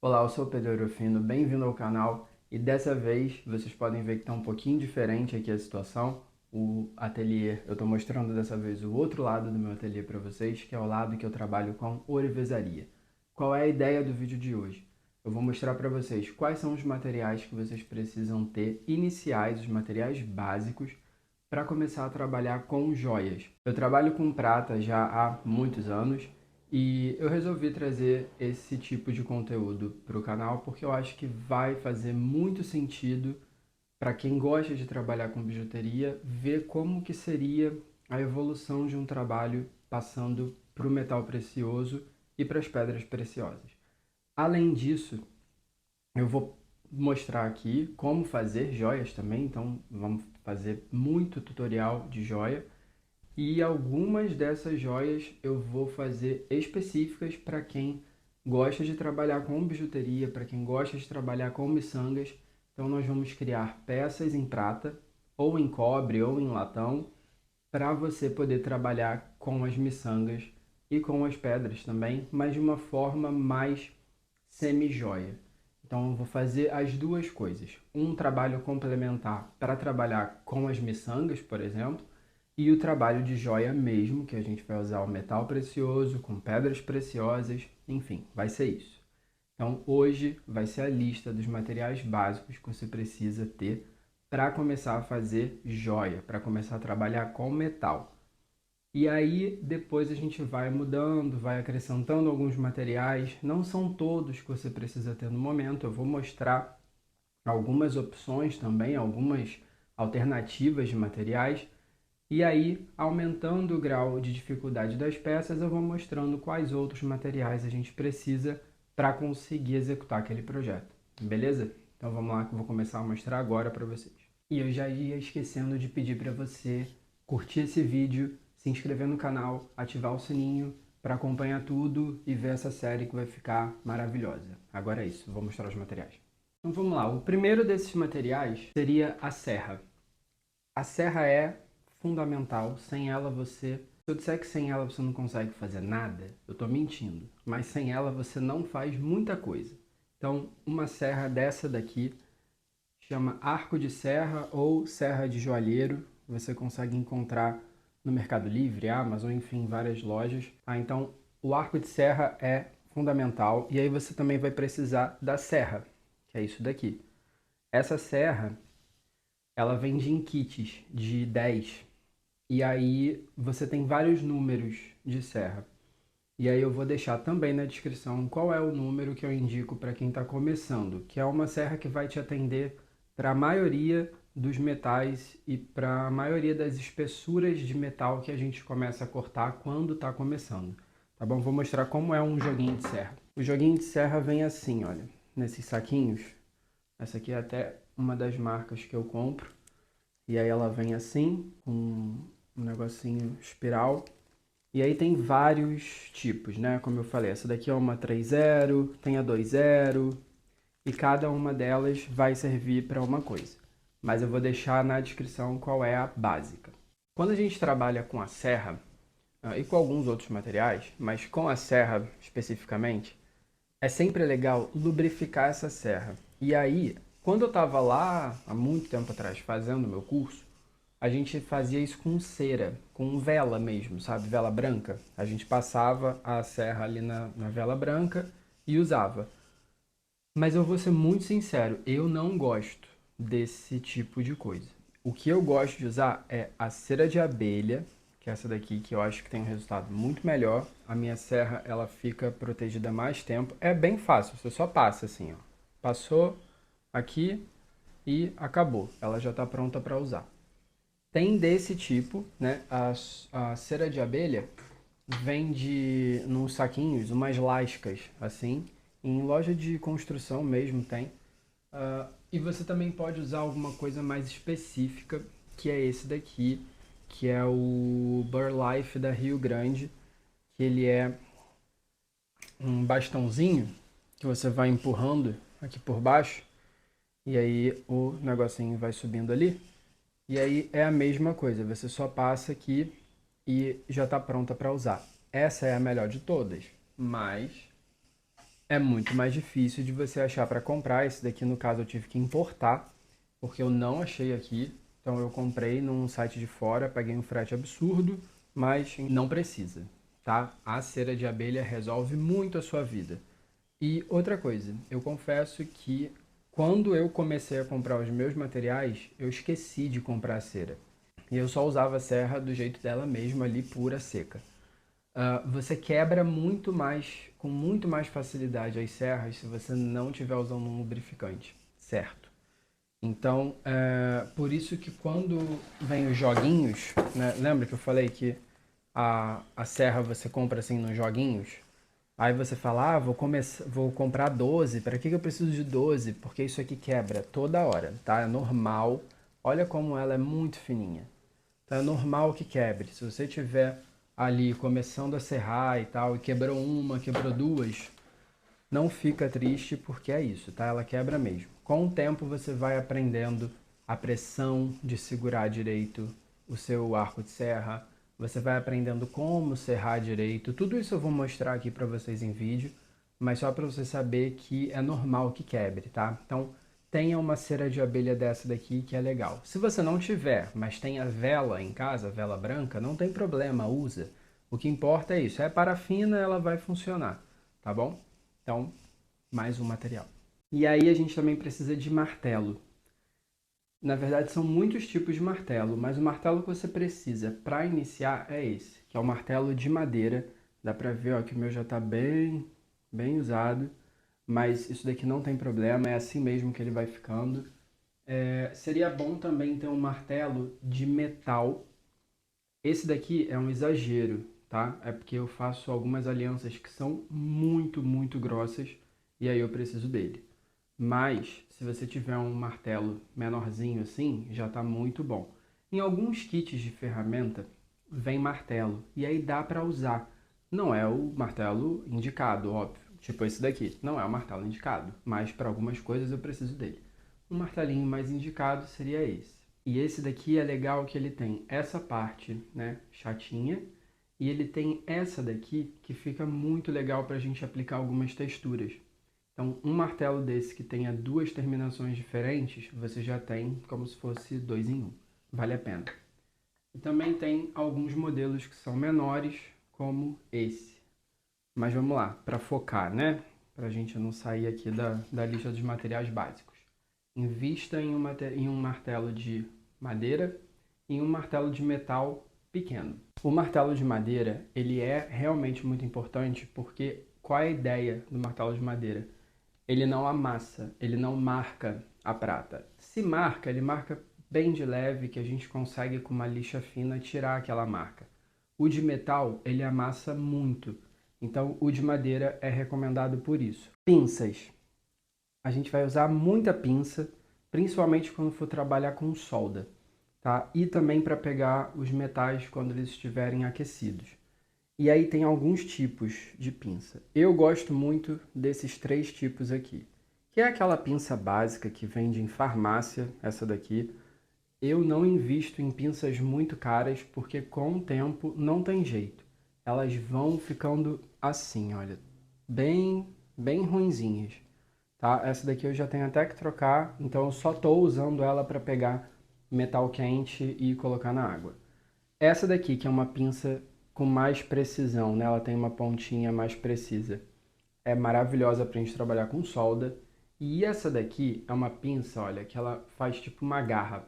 Olá, eu sou o Pedro Eurofino, bem-vindo ao canal e dessa vez vocês podem ver que está um pouquinho diferente aqui a situação. O ateliê, eu estou mostrando dessa vez o outro lado do meu ateliê para vocês, que é o lado que eu trabalho com ourivesaria. Qual é a ideia do vídeo de hoje? Eu vou mostrar para vocês quais são os materiais que vocês precisam ter iniciais, os materiais básicos, para começar a trabalhar com joias. Eu trabalho com prata já há muitos anos e eu resolvi trazer esse tipo de conteúdo para o canal porque eu acho que vai fazer muito sentido para quem gosta de trabalhar com bijuteria ver como que seria a evolução de um trabalho passando para o metal precioso e para as pedras preciosas. Além disso, eu vou mostrar aqui como fazer joias também, então vamos fazer muito tutorial de joia. E algumas dessas joias eu vou fazer específicas para quem gosta de trabalhar com bijuteria, para quem gosta de trabalhar com miçangas. Então nós vamos criar peças em prata, ou em cobre, ou em latão, para você poder trabalhar com as miçangas e com as pedras também, mas de uma forma mais semi-joia. Então eu vou fazer as duas coisas. Um trabalho complementar para trabalhar com as miçangas, por exemplo, e o trabalho de joia mesmo, que a gente vai usar o metal precioso com pedras preciosas, enfim, vai ser isso. Então hoje vai ser a lista dos materiais básicos que você precisa ter para começar a fazer joia, para começar a trabalhar com metal. E aí depois a gente vai mudando, vai acrescentando alguns materiais, não são todos que você precisa ter no momento, eu vou mostrar algumas opções também, algumas alternativas de materiais, e aí aumentando o grau de dificuldade das peças, eu vou mostrando quais outros materiais a gente precisa para conseguir executar aquele projeto, beleza? Então vamos lá que eu vou começar a mostrar agora para vocês. E eu já ia esquecendo de pedir para você curtir esse vídeo, se inscrever no canal, ativar o sininho para acompanhar tudo e ver essa série que vai ficar maravilhosa. Agora é isso, vou mostrar os materiais. Então vamos lá, o primeiro desses materiais seria a serra. A serra é fundamental, sem ela você... Se eu disser que sem ela você não consegue fazer nada, eu estou mentindo. Mas sem ela você não faz muita coisa. Então, uma serra dessa daqui chama arco de serra ou serra de joalheiro. Você consegue encontrar no Mercado Livre, Amazon, enfim, várias lojas. Então, o arco de serra é fundamental. E aí você também vai precisar da serra, que é isso daqui. Essa serra, ela vende em kits de 10. E aí você tem vários números de serra. E aí eu vou deixar também na descrição qual é o número que eu indico para quem está começando, que é uma serra que vai te atender para a maioria dos metais e para a maioria das espessuras de metal que a gente começa a cortar quando está começando. Tá bom? Vou mostrar como é um joguinho de serra. O joguinho de serra vem assim, olha, nesses saquinhos. Essa aqui é até uma das marcas que eu compro. E aí ela vem assim, com um negocinho espiral. E aí tem vários tipos, né? Como eu falei, essa daqui é uma 3.0, tem a 2.0 e cada uma delas vai servir para uma coisa. Mas eu vou deixar na descrição qual é a básica. Quando a gente trabalha com a serra, e com alguns outros materiais, mas com a serra especificamente, é sempre legal lubrificar essa serra. E aí, quando eu estava lá, há muito tempo atrás, fazendo o meu curso, a gente fazia isso com cera, com vela mesmo, sabe? Vela branca. A gente passava a serra ali na vela branca e usava. Mas eu vou ser muito sincero, eu não gosto desse tipo de coisa. O que eu gosto de usar é a cera de abelha, que é essa daqui, que eu acho que tem um resultado muito melhor. A minha serra, ela fica protegida mais tempo. É bem fácil, você só passa assim, ó. Passou aqui e acabou. Ela já está pronta para usar. Tem desse tipo, né? A cera de abelha vende nos saquinhos, umas lascas, assim. Em loja de construção mesmo tem. E você também pode usar alguma coisa mais específica, que é esse daqui, que é o Burlife da Rio Grande, que ele é um bastãozinho que você vai empurrando aqui por baixo, e aí o negocinho vai subindo ali. E aí é a mesma coisa, você só passa aqui e já está pronta para usar. Essa é a melhor de todas, mas é muito mais difícil de você achar para comprar. Esse daqui, no caso, eu tive que importar, porque eu não achei aqui. Então eu comprei num site de fora, paguei um frete absurdo, mas não precisa, tá? A cera de abelha resolve muito a sua vida. E outra coisa, eu confesso que quando eu comecei a comprar os meus materiais, eu esqueci de comprar a cera. E eu só usava a serra do jeito dela mesmo ali, pura, seca. Você quebra muito mais, com muito mais facilidade as serras se você não estiver usando um lubrificante, certo? Então, por isso que quando vem os joguinhos, né? Lembra que eu falei que a serra você compra assim nos joguinhos? Aí você fala, vou comprar 12. Para que eu preciso de 12? Porque isso aqui quebra toda hora, tá? É normal. Olha como ela é muito fininha. Então é normal que quebre. Se você tiver ali começando a serrar e tal, e quebrou uma, quebrou duas, não fica triste porque é isso, tá? Ela quebra mesmo. Com o tempo você vai aprendendo a pressão de segurar direito o seu arco de serra, você vai aprendendo como serrar direito. Tudo isso eu vou mostrar aqui para vocês em vídeo, mas só para você saber que é normal que quebre, tá? Então, tenha uma cera de abelha dessa daqui que é legal. Se você não tiver, mas tem a vela em casa, vela branca, não tem problema, usa. O que importa é isso, é parafina, ela vai funcionar, tá bom? Então, mais um material. E aí a gente também precisa de martelo. Na verdade, são muitos tipos de martelo, mas o martelo que você precisa para iniciar é esse, que é o martelo de madeira. Dá para ver, ó, que o meu já está bem usado, mas isso daqui não tem problema, é assim mesmo que ele vai ficando. Seria bom também ter um martelo de metal. Esse daqui é um exagero, tá? É porque eu faço algumas alianças que são muito grossas e aí eu preciso dele. Mas, se você tiver um martelo menorzinho assim, já está muito bom. Em alguns kits de ferramenta, vem martelo, e aí dá para usar. Não é o martelo indicado, óbvio. Tipo esse daqui, não é o martelo indicado, mas para algumas coisas eu preciso dele. Um martelinho mais indicado seria esse. E esse daqui é legal que ele tem essa parte, né, chatinha, e ele tem essa daqui que fica muito legal para a gente aplicar algumas texturas. Então, um martelo desse que tenha duas terminações diferentes, você já tem como se fosse dois em um. Vale a pena. E também tem alguns modelos que são menores, como esse. Mas vamos lá, para focar, né? Para a gente não sair aqui da lista dos materiais básicos. Invista em um martelo de madeira e em um martelo de metal pequeno. O martelo de madeira, ele é realmente muito importante porque qual é a ideia do martelo de madeira? Ele não amassa, ele não marca a prata. Se marca, ele marca bem de leve, que a gente consegue com uma lixa fina tirar aquela marca. O de metal, ele amassa muito, então o de madeira é recomendado por isso. Pinças. A gente vai usar muita pinça, principalmente quando for trabalhar com solda, tá? E também para pegar os metais quando eles estiverem aquecidos. E aí tem alguns tipos de pinça. Eu gosto muito desses três tipos aqui, que é aquela pinça básica que vende em farmácia, essa daqui. Eu não invisto em pinças muito caras porque com o tempo não tem jeito. Elas vão ficando assim, olha, bem ruinzinhas, tá? Essa daqui eu já tenho até que trocar, então eu só estou usando ela para pegar metal quente e colocar na água. Essa daqui, que é uma pinça com mais precisão, né? Ela tem uma pontinha mais precisa. É maravilhosa para a gente trabalhar com solda. E essa daqui é uma pinça, olha, que ela faz tipo uma garra.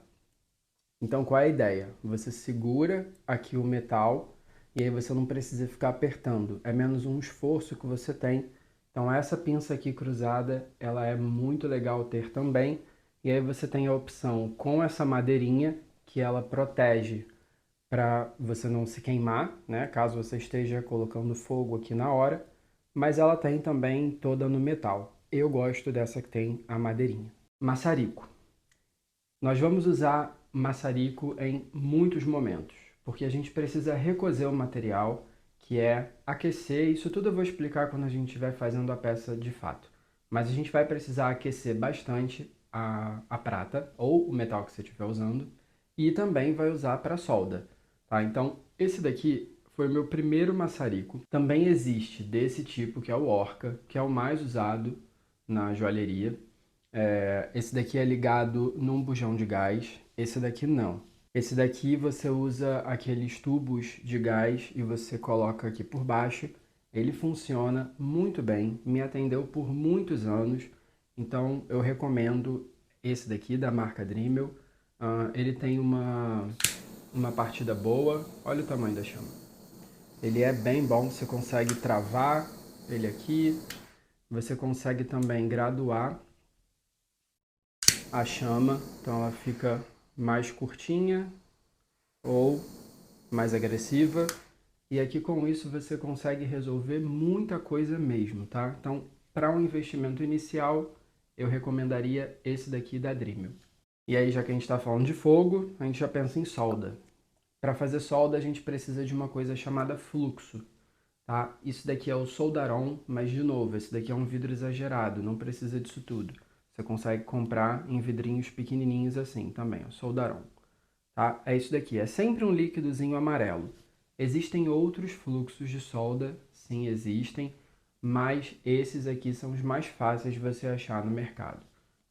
Então, qual é a ideia? Você segura aqui o metal e aí você não precisa ficar apertando. É menos um esforço que você tem. Então, essa pinça aqui cruzada, ela é muito legal ter também. E aí você tem a opção com essa madeirinha, que ela protege para você não se queimar, né? Caso você esteja colocando fogo aqui na hora, mas ela tem também toda no metal. Eu gosto dessa que tem a madeirinha. Maçarico. Nós vamos usar maçarico em muitos momentos, porque a gente precisa recozer o material, que é aquecer. Isso tudo eu vou explicar quando a gente estiver fazendo a peça de fato. Mas a gente vai precisar aquecer bastante a prata ou o metal que você estiver usando e também vai usar para solda. Tá? Então, esse daqui foi meu primeiro maçarico. Também existe desse tipo, que é o Orca, que é o mais usado na joalheria. Esse daqui é ligado num bujão de gás, esse daqui não. Esse daqui você usa aqueles tubos de gás e você coloca aqui por baixo. Ele funciona muito bem, me atendeu por muitos anos, então eu recomendo esse daqui da marca Dremel. Ele tem uma partida boa, olha o tamanho da chama. Ele é bem bom, você consegue travar ele aqui, você consegue também graduar a chama, então ela fica mais curtinha ou mais agressiva. E aqui com isso você consegue resolver muita coisa mesmo, tá? Então, para um investimento inicial, eu recomendaria esse daqui da Dremel. E aí, já que a gente está falando de fogo, a gente já pensa em solda. Para fazer solda, a gente precisa de uma coisa chamada fluxo, tá? Isso daqui é o soldaron, mas de novo, esse daqui é um vidro exagerado, não precisa disso tudo. Você consegue comprar em vidrinhos pequenininhos assim também, o soldaron, tá? É isso daqui, é sempre um líquidozinho amarelo. Existem outros fluxos de solda, sim, existem, mas esses aqui são os mais fáceis de você achar no mercado.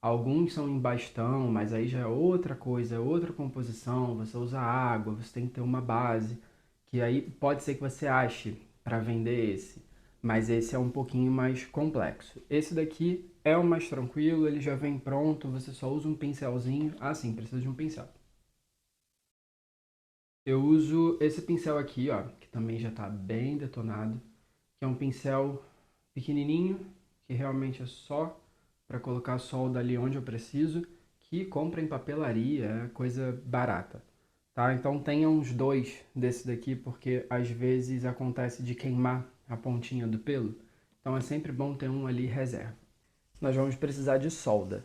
Alguns são em bastão, mas aí já é outra coisa, é outra composição, você usa água, você tem que ter uma base, que aí pode ser que você ache para vender esse, mas esse é um pouquinho mais complexo. Esse daqui é o mais tranquilo, ele já vem pronto, você só usa um pincelzinho, sim, precisa de um pincel. Eu uso esse pincel aqui, ó, que também já está bem detonado, que é um pincel pequenininho, que realmente é só para colocar solda ali onde eu preciso, que compra em papelaria, é coisa barata, tá? Então tenha uns 2 desse daqui, porque às vezes acontece de queimar a pontinha do pelo, então é sempre bom ter um ali reserva. Nós vamos precisar de solda.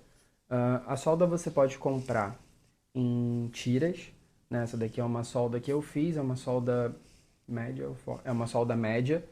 A solda você pode comprar em tiras, né? Essa daqui é uma solda que eu fiz, é uma solda média, é uma solda média.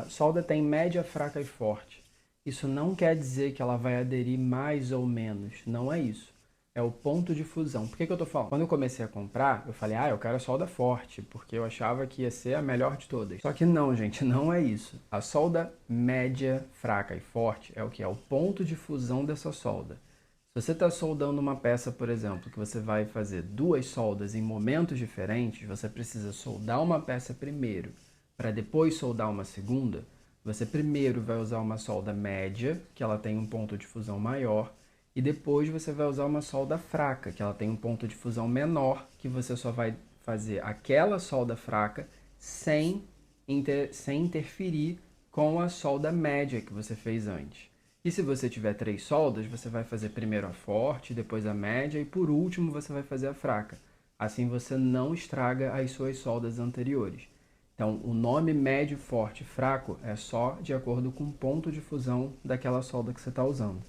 Solda tem média, fraca e forte. Isso não quer dizer que ela vai aderir mais ou menos, não é isso. É o ponto de fusão. Por que eu tô falando? Quando eu comecei a comprar, eu falei, eu quero a solda forte, porque eu achava que ia ser a melhor de todas. Só que não, gente, não é isso. A solda média, fraca e forte é o que? É o ponto de fusão dessa solda. Se você está soldando uma peça, por exemplo, que você vai fazer 2 soldas em momentos diferentes, você precisa soldar uma peça primeiro, para depois soldar uma segunda. Você primeiro vai usar uma solda média, que ela tem um ponto de fusão maior, e depois você vai usar uma solda fraca, que ela tem um ponto de fusão menor, que você só vai fazer aquela solda fraca sem interferir com a solda média que você fez antes. E se você tiver 3 soldas, você vai fazer primeiro a forte, depois a média e por último você vai fazer a fraca. Assim você não estraga as suas soldas anteriores. Então, o nome médio, forte e fraco é só de acordo com o ponto de fusão daquela solda que você está usando.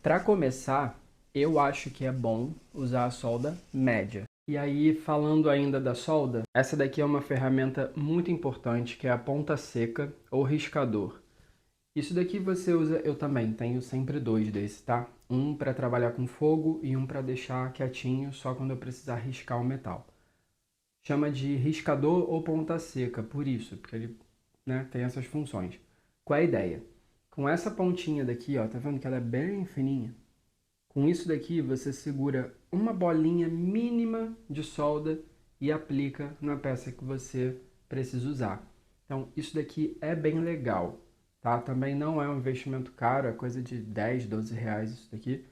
Para começar, eu acho que é bom usar a solda média. E aí, falando ainda da solda, essa daqui é uma ferramenta muito importante, que é a ponta seca ou riscador. Isso daqui você usa, eu também tenho sempre 2 desses, tá? Um para trabalhar com fogo e um para deixar quietinho só quando eu precisar riscar o metal. Chama de riscador ou ponta seca, por isso, porque ele, né, tem essas funções. Qual é a ideia? Com essa pontinha daqui, ó, tá vendo que ela é bem fininha? Com isso daqui você segura uma bolinha mínima de solda e aplica na peça que você precisa usar. Então isso daqui é bem legal, tá? Também não é um investimento caro, é coisa de 10, 12 reais isso daqui.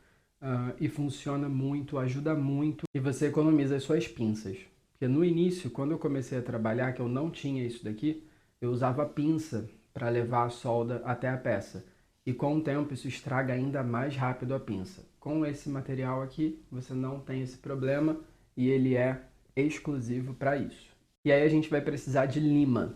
E funciona muito, ajuda muito e você economiza as suas pinças. Porque no início, quando eu comecei a trabalhar, que eu não tinha isso daqui, eu usava pinça para levar a solda até a peça. E com o tempo isso estraga ainda mais rápido a pinça. Com esse material aqui, você não tem esse problema e ele é exclusivo para isso. E aí a gente vai precisar de lima,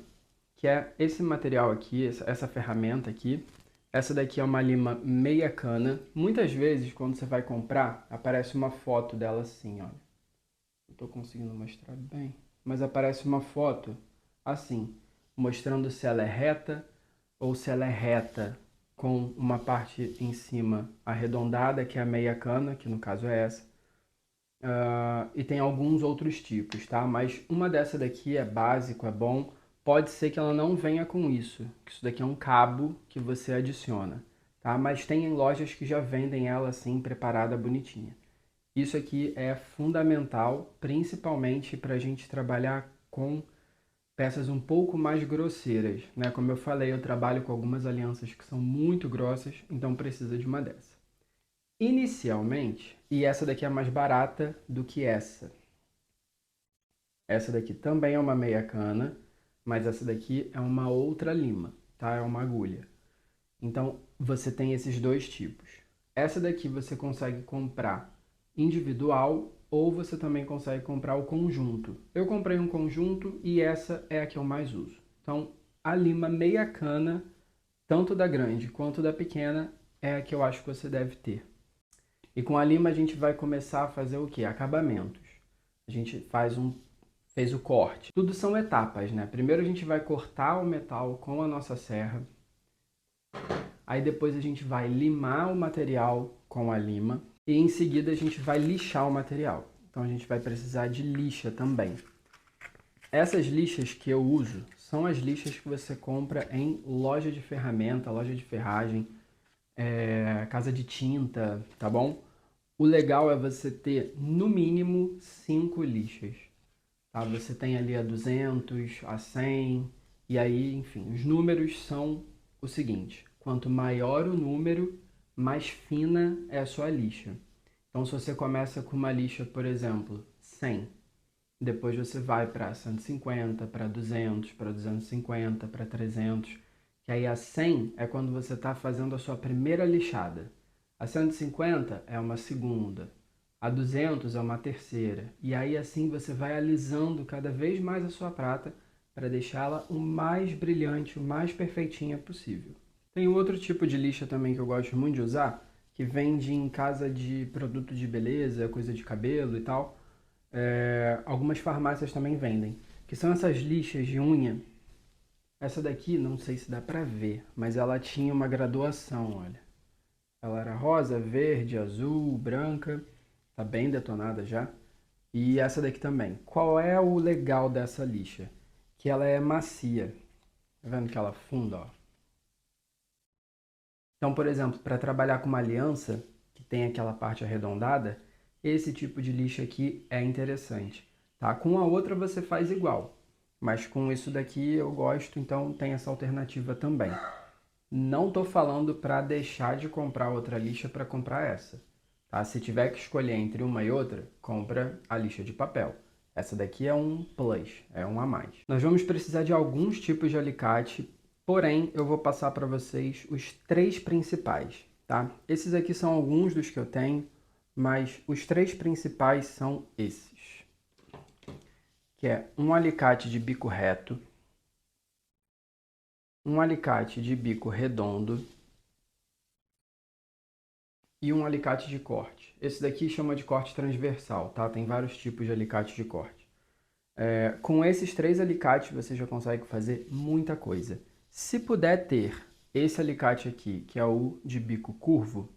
que é esse material aqui, essa ferramenta aqui. Essa daqui é uma lima meia cana. Muitas vezes, quando você vai comprar, aparece uma foto dela assim, olha. Não estou conseguindo mostrar bem, mas aparece uma foto assim, mostrando se ela é reta ou se ela é reta com uma parte em cima arredondada, que é a meia cana, que no caso é essa. E tem alguns outros tipos, tá? Mas uma dessa daqui é básico, é bom, pode ser que ela não venha com isso, que isso daqui é um cabo que você adiciona, tá? Mas tem em lojas que já vendem ela assim, preparada, bonitinha. Isso aqui é fundamental, principalmente para a gente trabalhar com peças um pouco mais grosseiras, né? Como eu falei, eu trabalho com algumas alianças que são muito grossas, então precisa de uma dessa. Inicialmente, e essa daqui é mais barata do que essa. Essa daqui também é uma meia cana, mas essa daqui é uma outra lima, tá? É uma agulha. Então, você tem esses dois tipos. Essa daqui você consegue comprar individual ou você também consegue comprar o conjunto. Eu comprei um conjunto e essa é a que eu mais uso. Então, a lima meia cana, tanto da grande quanto da pequena, é a que eu acho que você deve ter. E com a lima a gente vai começar a fazer o quê? Acabamentos. A gente fez o corte. Tudo são etapas, né? Primeiro a gente vai cortar o metal com a nossa serra. Aí depois a gente vai limar o material com a lima. E em seguida a gente vai lixar o material. Então a gente vai precisar de lixa também. Essas lixas que eu uso são as lixas que você compra em loja de ferramenta, loja de ferragem, casa de tinta, tá bom? O legal é você ter no mínimo 5 lixas. Tá? Você tem ali a 200, a 100, e aí, enfim, os números são o seguinte: quanto maior o número, mais fina é a sua lixa. Então, se você começa com uma lixa, por exemplo, 100, depois você vai para 150, para 200, para 250, para 300, que aí a 100 é quando você está fazendo a sua primeira lixada. A 150 é uma segunda. A 200 é uma terceira. E aí assim você vai alisando cada vez mais a sua prata para deixá-la o mais brilhante, o mais perfeitinha possível. Tem outro tipo de lixa também que eu gosto muito de usar, que vende em casa de produto de beleza, coisa de cabelo e tal. Algumas farmácias também vendem, que são essas lixas de unha. Essa daqui, não sei se dá pra ver, mas ela tinha uma graduação, olha. Ela era rosa, verde, azul, branca, tá bem detonada já. E essa daqui também. Qual é o legal dessa lixa? Que ela é macia. Tá vendo que ela funda, ó? Então, por exemplo, para trabalhar com uma aliança, que tem aquela parte arredondada, esse tipo de lixa aqui é interessante, tá? Com a outra você faz igual, mas com isso daqui eu gosto, então tem essa alternativa também. Não estou falando para deixar de comprar outra lixa para comprar essa, tá? Se tiver que escolher entre uma e outra, compra a lixa de papel. Essa daqui é um plus, é um a mais. Nós vamos precisar de alguns tipos de alicate, porém eu vou passar para vocês os 3 principais, tá? Esses aqui são alguns dos que eu tenho, mas os 3 principais são esses, que é um alicate de bico reto, um alicate de bico redondo e um alicate de corte. Esse daqui chama de corte transversal, tá? Tem vários tipos de alicate de corte. Com esses 3 alicates você já consegue fazer muita coisa. Se puder ter esse alicate aqui, que é o de bico curvo,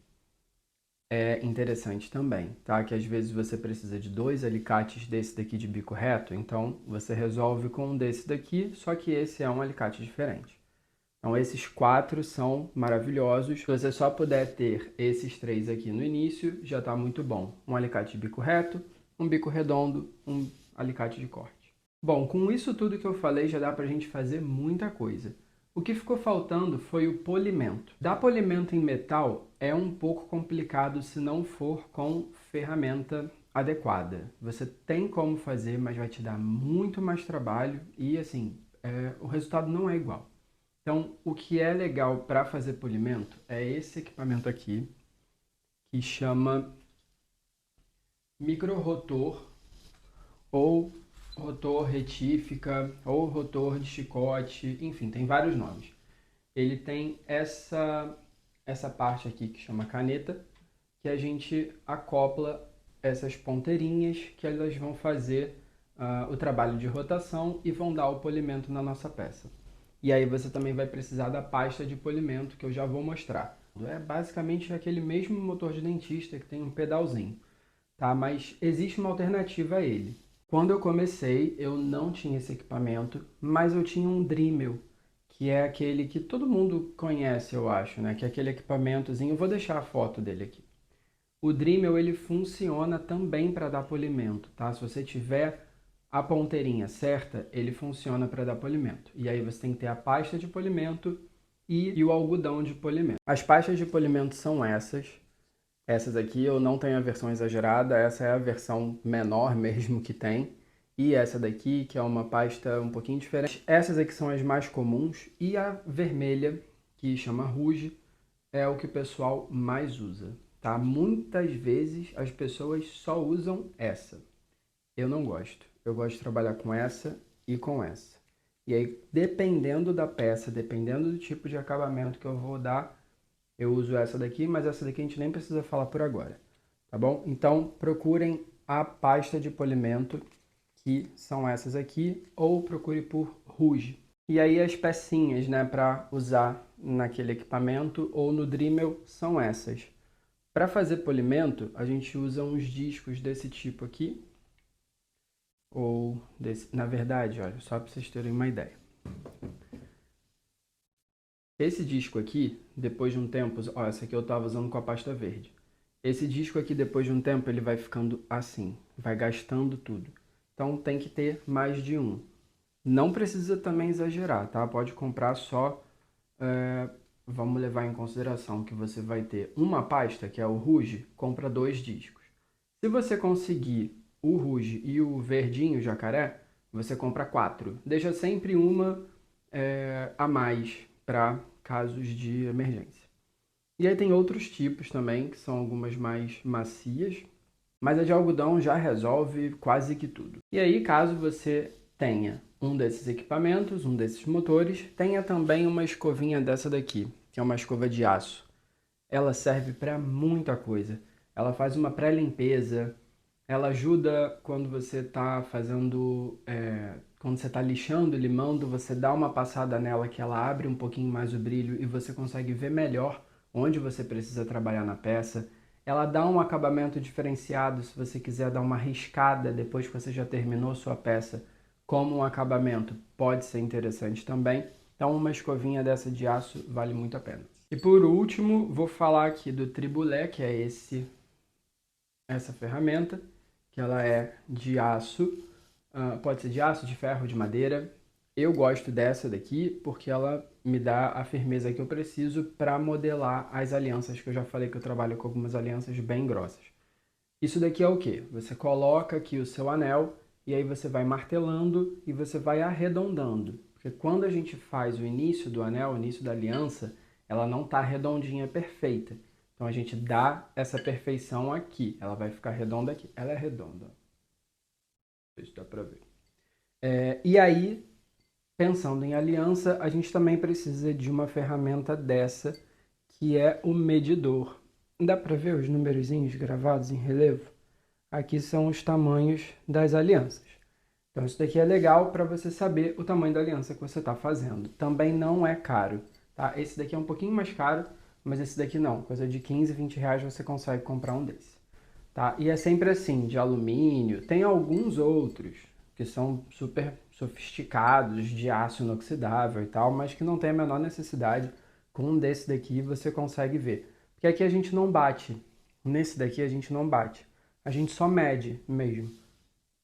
é interessante também, tá? Que às vezes você precisa de 2 alicates desse daqui de bico reto, então você resolve com um desse daqui, só que esse é um alicate diferente. Então esses 4 são maravilhosos. Se você só puder ter esses 3 aqui no início, já está muito bom. Um alicate de bico reto, um bico redondo, um alicate de corte. Bom, com isso tudo que eu falei já dá para a gente fazer muita coisa. O que ficou faltando foi o polimento. Dar polimento em metal é um pouco complicado se não for com ferramenta adequada. Você tem como fazer, mas vai te dar muito mais trabalho e assim, o resultado não é igual. Então, o que é legal para fazer polimento é esse equipamento aqui, que chama microrotor ou rotor retífica ou rotor de chicote, enfim, tem vários nomes. Ele tem essa parte aqui que chama caneta, que a gente acopla essas ponteirinhas que elas vão fazer o trabalho de rotação e vão dar o polimento na nossa peça. E aí você também vai precisar da pasta de polimento que eu já vou mostrar. É basicamente aquele mesmo motor de dentista que tem um pedalzinho, tá? Mas existe uma alternativa a ele. Quando eu comecei, eu não tinha esse equipamento, mas eu tinha um Dremel, que é aquele que todo mundo conhece, eu acho, né? Que é aquele equipamentozinho, eu vou deixar a foto dele aqui. O Dremel, ele funciona também para dar polimento, tá? Se você tiver a ponteirinha certa, ele funciona para dar polimento. E aí você tem que ter a pasta de polimento e o algodão de polimento. As pastas de polimento são essas. Essas aqui eu não tenho a versão exagerada, essa é a versão menor mesmo que tem. E essa daqui, que é uma pasta um pouquinho diferente. Essas aqui são as mais comuns. E a vermelha, que chama Rouge, é o que o pessoal mais usa, tá? Muitas vezes as pessoas só usam essa. Eu não gosto. Eu gosto de trabalhar com essa e com essa. E aí, dependendo da peça, dependendo do tipo de acabamento que eu vou dar, eu uso essa daqui, mas essa daqui a gente nem precisa falar por agora, tá bom? Então, procurem a pasta de polimento, que são essas aqui, ou procure por Rouge. E aí as pecinhas, né, para usar naquele equipamento ou no Dremel são essas. Para fazer polimento, a gente usa uns discos desse tipo aqui, ou desse, na verdade, olha, só para vocês terem uma ideia. Esse disco aqui, depois de um tempo, ó, essa aqui eu estava usando com a pasta verde. Esse disco aqui, depois de um tempo, ele vai ficando assim, vai gastando tudo. Então tem que ter mais de um. Não precisa também exagerar, tá? Pode comprar só, vamos levar em consideração que você vai ter uma pasta, que é o Rouge, compra 2 discos. Se você conseguir o Rouge e o verdinho, jacaré, você compra 4. Deixa sempre uma a mais para casos de emergência. E aí tem outros tipos também, que são algumas mais macias, mas a de algodão já resolve quase que tudo. E aí, caso você tenha um desses equipamentos, um desses motores, tenha também uma escovinha dessa daqui, que é uma escova de aço. Ela serve para muita coisa. Ela faz uma pré-limpeza, ela ajuda quando você está fazendo, quando você está lixando, limando, você dá uma passada nela que ela abre um pouquinho mais o brilho e você consegue ver melhor onde você precisa trabalhar na peça. Ela dá um acabamento diferenciado se você quiser dar uma riscada depois que você já terminou sua peça, como um acabamento, pode ser interessante também. Então uma escovinha dessa de aço vale muito a pena. E por último, vou falar aqui do Tribulé, que é essa ferramenta, que ela é de aço, pode ser de aço, de ferro, de madeira. Eu gosto dessa daqui porque ela me dá a firmeza que eu preciso para modelar as alianças, que eu já falei que eu trabalho com algumas alianças bem grossas. Isso daqui é o quê? Você coloca aqui o seu anel e aí você vai martelando e você vai arredondando. Porque quando a gente faz o início do anel, o início da aliança, ela não está redondinha, perfeita. Então a gente dá essa perfeição aqui. Ela vai ficar redonda aqui. Ela é redonda. Isso dá para ver. E aí, pensando em aliança, a gente também precisa de uma ferramenta dessa, que é o medidor. Dá para ver os numerozinhos gravados em relevo? Aqui são os tamanhos das alianças. Então isso daqui é legal para você saber o tamanho da aliança que você está fazendo. Também não é caro, tá? Esse daqui é um pouquinho mais caro, mas esse daqui não. Coisa de 15, 20 reais você consegue comprar um desse. Tá? E é sempre assim, de alumínio. Tem alguns outros que são super sofisticados, de aço inoxidável e tal, mas que não tem a menor necessidade. Com um desse daqui você consegue ver. Porque aqui a gente não bate. Nesse daqui a gente não bate. A gente só mede mesmo.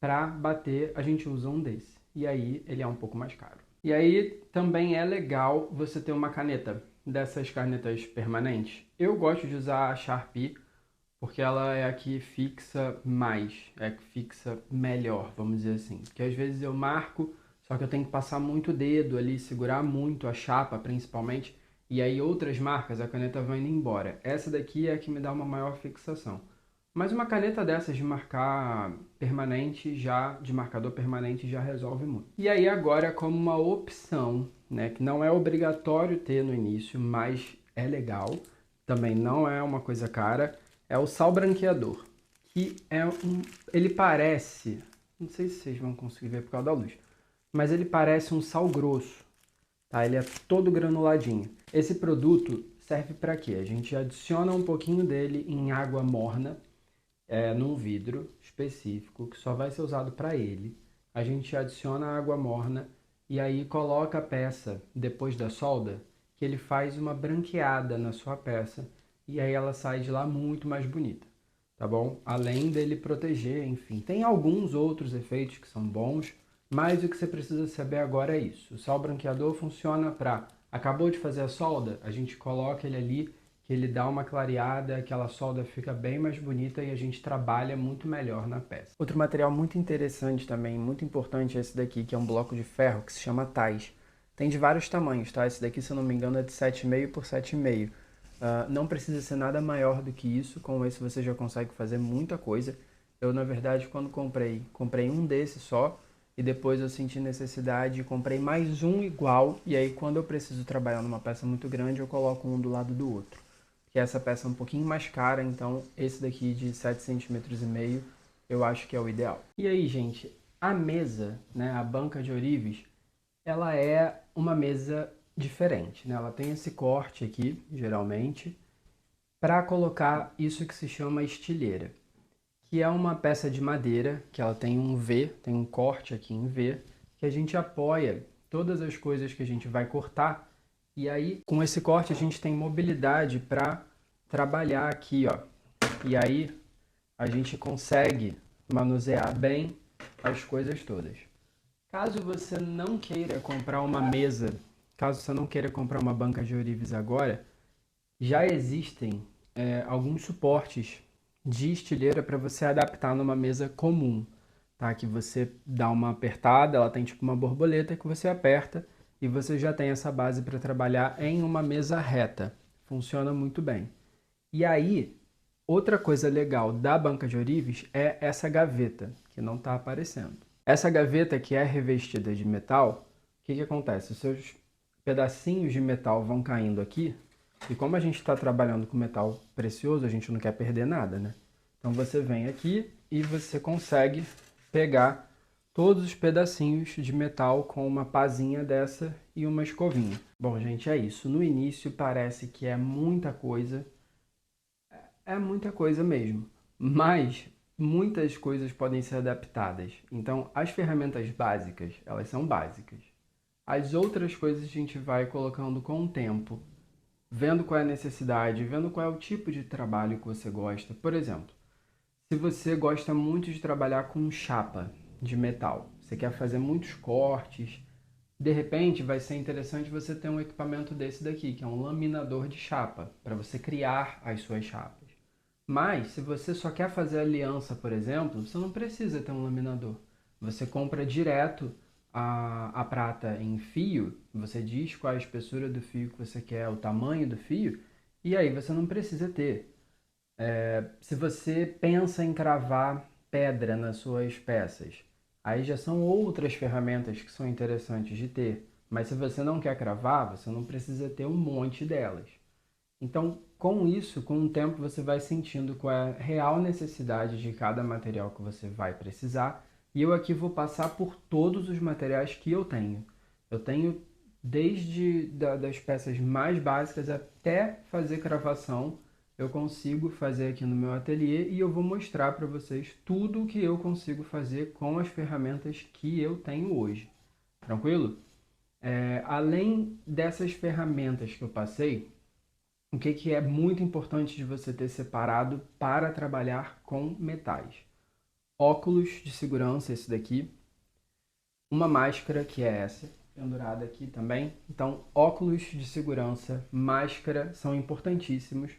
Para bater, a gente usa um desse. E aí ele é um pouco mais caro. E aí também é legal você ter uma caneta dessas canetas permanentes. Eu gosto de usar a Sharpie porque ela é a que fixa mais, é a que fixa melhor, vamos dizer assim. Porque às vezes eu marco, só que eu tenho que passar muito o dedo ali, segurar muito a chapa principalmente, e aí outras marcas a caneta vai indo embora. Essa daqui é a que me dá uma maior fixação. Mas uma caneta dessas de marcar permanente já, de marcador permanente já resolve muito. E aí agora como uma opção, né, que não é obrigatório ter no início, mas é legal, também não é uma coisa cara, é o sal branqueador, que é ele parece, não sei se vocês vão conseguir ver por causa da luz, mas ele parece um sal grosso, tá? Ele é todo granuladinho. Esse produto serve para quê? A gente adiciona um pouquinho dele em água morna, num vidro específico que só vai ser usado para ele. A gente adiciona água morna e aí coloca a peça depois da solda, que ele faz uma branqueada na sua peça e aí ela sai de lá muito mais bonita, tá bom? Além dele proteger, enfim, tem alguns outros efeitos que são bons, mas o que você precisa saber agora é isso. O sal branqueador funciona para, acabou de fazer a solda, a gente coloca ele ali, que ele dá uma clareada, aquela solda fica bem mais bonita e a gente trabalha muito melhor na peça. Outro material muito interessante também, muito importante é esse daqui, que é um bloco de ferro que se chama tais. Tem de vários tamanhos, tá? Esse daqui, se eu não me engano, é de 7,5 por 7,5. Não precisa ser nada maior do que isso, com esse você já consegue fazer muita coisa. Eu, na verdade, quando comprei um desse só, e depois eu senti necessidade e comprei mais um igual, e aí quando eu preciso trabalhar numa peça muito grande, eu coloco um do lado do outro. Porque essa peça é um pouquinho mais cara, então esse daqui de 7,5 cm eu acho que é o ideal. E aí, gente, a mesa, né, a banca de ourives, ela é uma mesa diferente, né? Ela tem esse corte aqui, geralmente, para colocar isso que se chama estilheira, que é uma peça de madeira, que ela tem um V, tem um corte aqui em V, que a gente apoia todas as coisas que a gente vai cortar, e aí com esse corte a gente tem mobilidade para trabalhar aqui, ó. E aí a gente consegue manusear bem as coisas todas. Caso você não queira comprar uma mesa, caso você não queira comprar uma banca de ourives agora, já existem alguns suportes de estilheira para você adaptar numa mesa comum, tá? Que você dá uma apertada, ela tem tipo uma borboleta que você aperta e você já tem essa base para trabalhar em uma mesa reta. Funciona muito bem. E aí, outra coisa legal da banca de ourives é essa gaveta, que não está aparecendo. Essa gaveta que é revestida de metal, o que acontece? Os seus pedacinhos de metal vão caindo aqui, e como a gente está trabalhando com metal precioso, a gente não quer perder nada, né? Então você vem aqui e você consegue pegar todos os pedacinhos de metal com uma pazinha dessa e uma escovinha. Bom, gente, é isso. No início parece que é muita coisa mesmo, mas muitas coisas podem ser adaptadas. Então, as ferramentas básicas, elas são básicas. As outras coisas a gente vai colocando com o tempo, vendo qual é a necessidade, vendo qual é o tipo de trabalho que você gosta. Por exemplo, se você gosta muito de trabalhar com chapa de metal, você quer fazer muitos cortes, de repente vai ser interessante você ter um equipamento desse daqui, que é um laminador de chapa, para você criar as suas chapas. Mas, se você só quer fazer aliança, por exemplo, você não precisa ter um laminador. Você compra direto a prata em fio, você diz qual a espessura do fio que você quer, o tamanho do fio, e aí você não precisa ter. Se você pensa em cravar pedra nas suas peças, aí já são outras ferramentas que são interessantes de ter. Mas se você não quer cravar, você não precisa ter um monte delas. Então, com isso, com o tempo, você vai sentindo qual é a real necessidade de cada material que você vai precisar. E eu aqui vou passar por todos os materiais que eu tenho. Eu tenho desde das peças mais básicas até fazer cravação. Eu consigo fazer aqui no meu ateliê e eu vou mostrar para vocês tudo o que eu consigo fazer com as ferramentas que eu tenho hoje. Tranquilo? Além dessas ferramentas que eu passei, o que é muito importante de você ter separado para trabalhar com metais? Óculos de segurança, esse daqui. Uma máscara, que é essa, pendurada aqui também. Então, óculos de segurança, máscara são importantíssimos,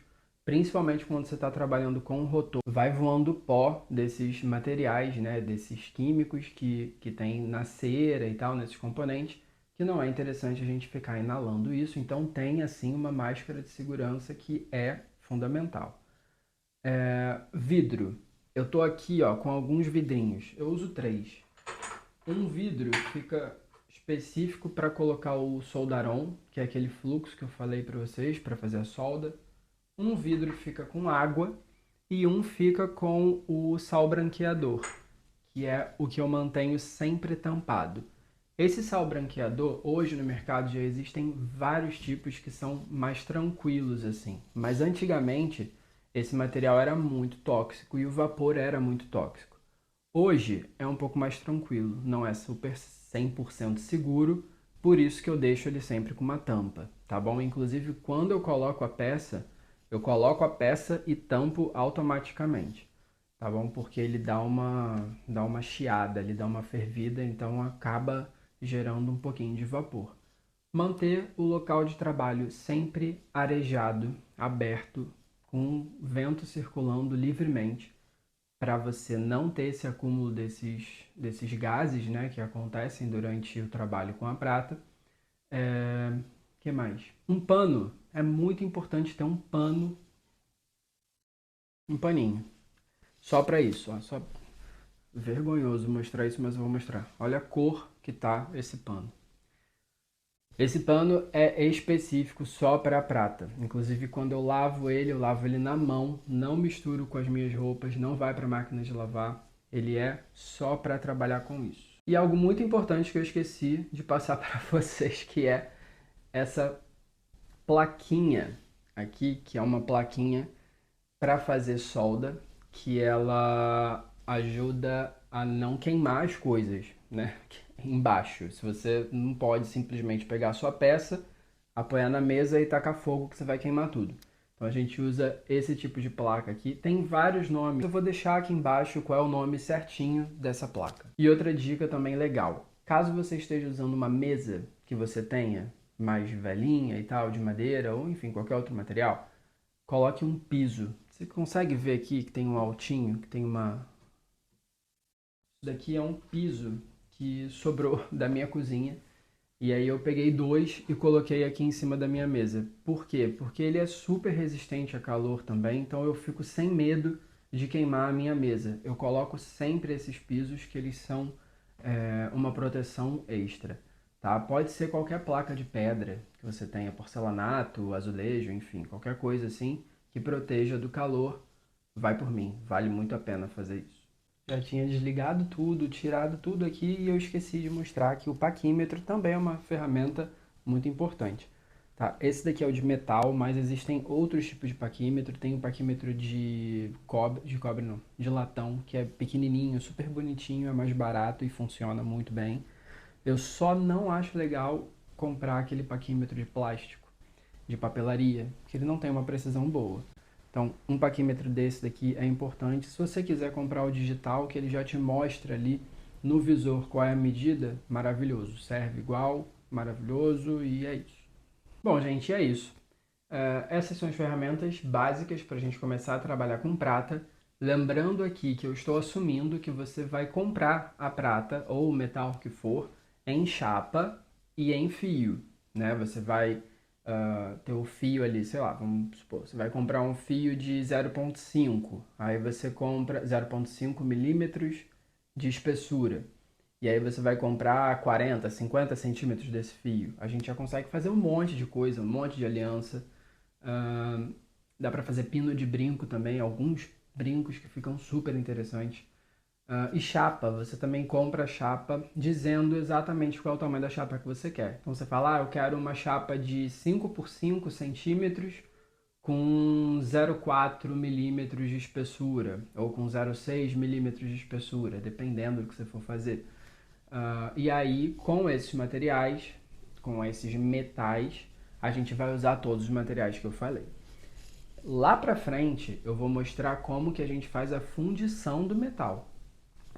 principalmente quando você está trabalhando com o rotor. Vai voando pó desses materiais, né, desses químicos que tem na cera e tal, nesses componentes, que não é interessante a gente ficar inalando isso, então tem assim uma máscara de segurança que é fundamental. Vidro. Eu tô aqui ó, com alguns vidrinhos, eu uso 3. Um vidro fica específico para colocar o soldaron, que é aquele fluxo que eu falei para vocês, para fazer a solda. Um vidro fica com água e um fica com o sal branqueador, que é o que eu mantenho sempre tampado. Esse sal branqueador, hoje no mercado já existem vários tipos que são mais tranquilos assim, mas antigamente esse material era muito tóxico e o vapor era muito tóxico. Hoje é um pouco mais tranquilo, não é super 100% seguro, por isso que eu deixo ele sempre com uma tampa, tá bom? Inclusive, quando eu coloco a peça e tampo automaticamente, tá bom? Porque ele dá uma chiada, ele dá uma fervida, então acaba gerando um pouquinho de vapor. Manter o local de trabalho sempre arejado, aberto, com vento circulando livremente, para você não ter esse acúmulo desses gases, né, que acontecem durante o trabalho com a prata. Que mais? Um pano. É muito importante ter um paninho. Só para isso, ó, só vergonhoso mostrar isso, mas eu vou mostrar. Olha a cor que tá esse pano. Esse pano é específico só para prata. Inclusive, quando eu lavo ele na mão, não misturo com as minhas roupas, não vai para a máquina de lavar. Ele é só para trabalhar com isso. E algo muito importante que eu esqueci de passar para vocês, que é essa plaquinha aqui, que é uma plaquinha para fazer solda, que ela ajuda a não queimar as coisas, né? Embaixo. Se você não pode simplesmente pegar a sua peça, apoiar na mesa e tacar fogo que você vai queimar tudo. Então a gente usa esse tipo de placa aqui. Tem vários nomes. Eu vou deixar aqui embaixo qual é o nome certinho dessa placa. E outra dica também legal. Caso você esteja usando uma mesa que você tenha mais velhinha e tal, de madeira ou enfim, qualquer outro material, coloque um piso. Você consegue ver aqui que tem um altinho, que tem uma... Isso daqui é um piso que sobrou da minha cozinha. E aí eu peguei dois e coloquei aqui em cima da minha mesa. Por quê? Porque ele é super resistente a calor também, então eu fico sem medo de queimar a minha mesa. Eu coloco sempre esses pisos que eles são uma proteção extra. Tá? Pode ser qualquer placa de pedra que você tenha, porcelanato, azulejo, enfim, qualquer coisa assim que proteja do calor, vai por mim. Vale muito a pena fazer isso. Já tinha desligado tudo, tirado tudo aqui e eu esqueci de mostrar que o paquímetro também é uma ferramenta muito importante. Tá? Esse daqui é o de metal, mas existem outros tipos de paquímetro. Tem o paquímetro de cobre não, de latão, que é pequenininho, super bonitinho, é mais barato e funciona muito bem. Eu só não acho legal comprar aquele paquímetro de plástico, de papelaria, porque ele não tem uma precisão boa. Então, um paquímetro desse daqui é importante. Se você quiser comprar o digital, que ele já te mostra ali no visor qual é a medida, maravilhoso. Serve igual, maravilhoso e é isso. Bom, gente, é isso. Essas são as ferramentas básicas para a gente começar a trabalhar com prata. Lembrando aqui que eu estou assumindo que você vai comprar a prata ou o metal que for em chapa e em fio, né? Você vai ter o fio ali, sei lá, vamos supor, você vai comprar um fio de 0,5, aí você compra 0,5 milímetros de espessura. E aí você vai comprar 40, 50 centímetros desse fio. A gente já consegue fazer um monte de coisa, um monte de aliança. Dá para fazer pino de brinco também, alguns brincos que ficam super interessantes. E chapa, você também compra a chapa dizendo exatamente qual é o tamanho da chapa que você quer. Então você fala, eu quero uma chapa de 5 por 5 centímetros com 0,4 milímetros de espessura ou com 0,6 milímetros de espessura, dependendo do que você for fazer. E aí, com esses materiais, com esses metais, a gente vai usar todos os materiais que eu falei. Lá pra frente, eu vou mostrar como que a gente faz a fundição do metal.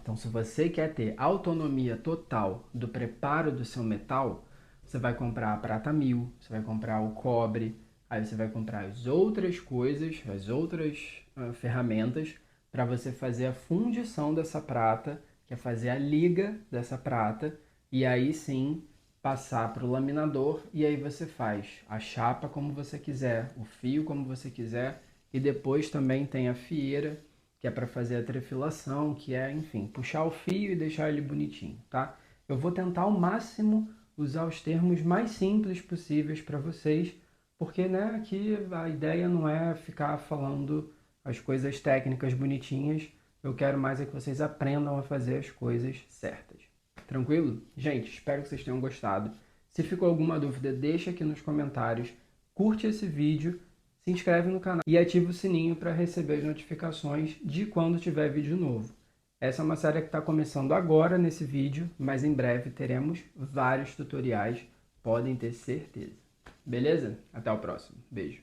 Então, se você quer ter autonomia total do preparo do seu metal, você vai comprar a prata 1000, você vai comprar o cobre, aí você vai comprar as outras coisas, as outras ferramentas para você fazer a fundição dessa prata, que é fazer a liga dessa prata, e aí sim passar para o laminador, e aí você faz a chapa como você quiser, o fio como você quiser, e depois também tem a fieira, que é para fazer a trefilação, que é, enfim, puxar o fio e deixar ele bonitinho, tá? Eu vou tentar ao máximo usar os termos mais simples possíveis para vocês, porque, né, aqui a ideia não é ficar falando as coisas técnicas bonitinhas, eu quero mais é que vocês aprendam a fazer as coisas certas. Tranquilo? Gente, espero que vocês tenham gostado. Se ficou alguma dúvida, deixa aqui nos comentários, curte esse vídeo, se inscreve no canal e ativa o sininho para receber as notificações de quando tiver vídeo novo. Essa é uma série que está começando agora nesse vídeo, mas em breve teremos vários tutoriais, podem ter certeza. Beleza? Até o próximo. Beijo.